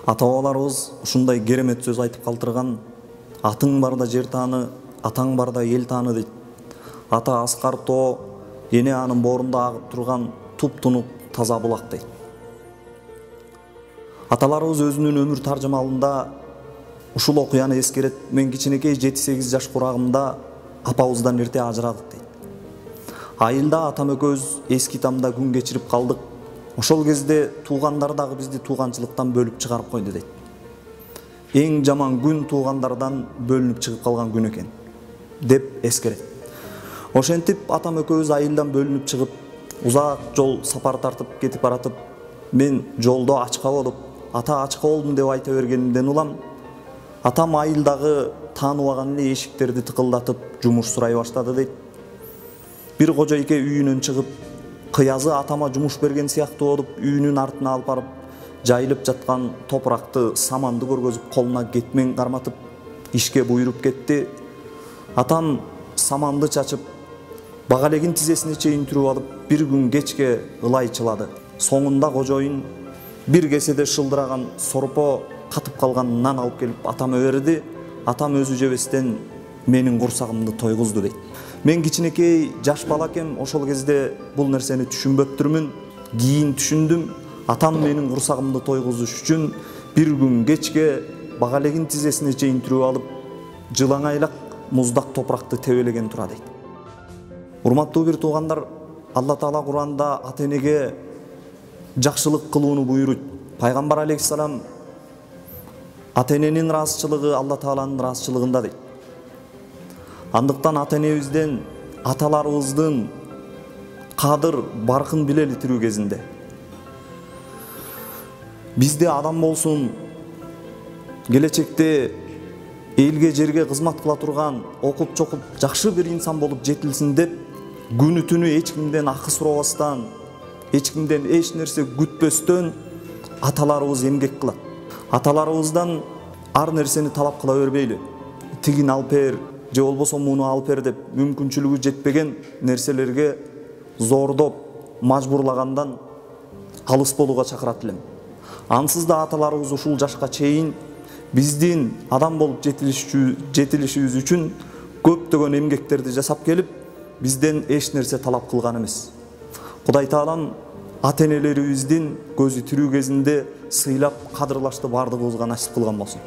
Ата-бабаларыбыз ушундай керемет сөз айтып калтырган: атың барда жер тааны, атаң барда ел тааны дейт. Ата аскар тоо, эне анын боорунда агып турган туп-тунук таза булак дейт. Аталарыбыз өзүнүн өмүр таржымалында ушул окуяны эскерет: мен кичинекей 7-8 жаш курагымда апабыздан эрте ажырадык дейт. Айылда атам экөөбүз эски тамда күн кечирип калдык. Ошол кезде туугандар дагы бизди тууганчылыктан бөлүп чыгарып койду дейт. Эң жаман күн туугандардан бөлүнүп чыгып калган күн экен деп эскерет. Ошентип атам экөөбүз айылдан бөлүнүп чыгып, узак жол сапар тартып кетип баратып, мен жолдо ачка болуп, ата ачка болдум деп айта бергенимден улам, атам айылдагы тааныбаган эле эшиктерди тыкылдатып жумуш сурай баштады дейт. Бир кожойке үйүнөн чыгып, кыязы атама жумуш берген сыяктуу болуп, үйүнүн артына алып барып, жайылып жаткан топуракты, саманды көргөзүп, колуна кетмен карматып, ишке буйруп кетти. Атам саманды чачып, багалегин тизесине чейин түрүп алып, бир күн кечке ылай чылады. Соңунда кожоюн бир кеседе шылдыраган сорпо, катып калган нан алып келип атама берди. Атам өзү жебестен менин курсагымды тойгузду дейт. Мен кичинекей жаш бала экем, ошол кезде бул нерсени түшүнбөптүрмүн. Кийин түшүндүм. Атам менин курсагымды тойгузуш үчүн бир күн кечке багалегин тизесине чейин түрүп алып, жылаңайлак муздак топуракты тебелеген тура дейт. Урматтуу бир туугандар, Алла Таала Куранда ата-энеге жакшылык кылууну буйруйт. Пайгамбар алейхиссалам ата-эненин ыраазычылыгы Алла Тааланын ыраазычылыгында дейт. Андыктан ата-энебизден, аталарыбыздын кадыр баркын билели тирүү кезинде. Бизде адам болсун, келечекте элге жерге кызмат кыла турган, окуп чокуп жакшы бир инсан болуп жетилсин деп, күнү түнү эч кимден акы сурабастан, эч кимден эч нерсе күтпөстөн аталарыбыз эмгек кылат. Аталарыбыздан ар нерсени талап кыла бербейли. Тигин алып бер, же болбосо муну алып бер деп мүмкүнчүлүгү жетпеген нерселерге зордоп, мажбурлагандан алыс болууга чакырат элем. Ансыз да аталарыбыз ушул жашка чейин биздин адам болуп жетилишибиз үчүн көптөгөн эмгектерди жасап келип, бизден эч нерсе талап кылган эмес. Кудай Таалам ата-энелерибиздин көзү тирүү кезинде сыйлап, кадырлашты бардыгыбызга насип кылган болсун.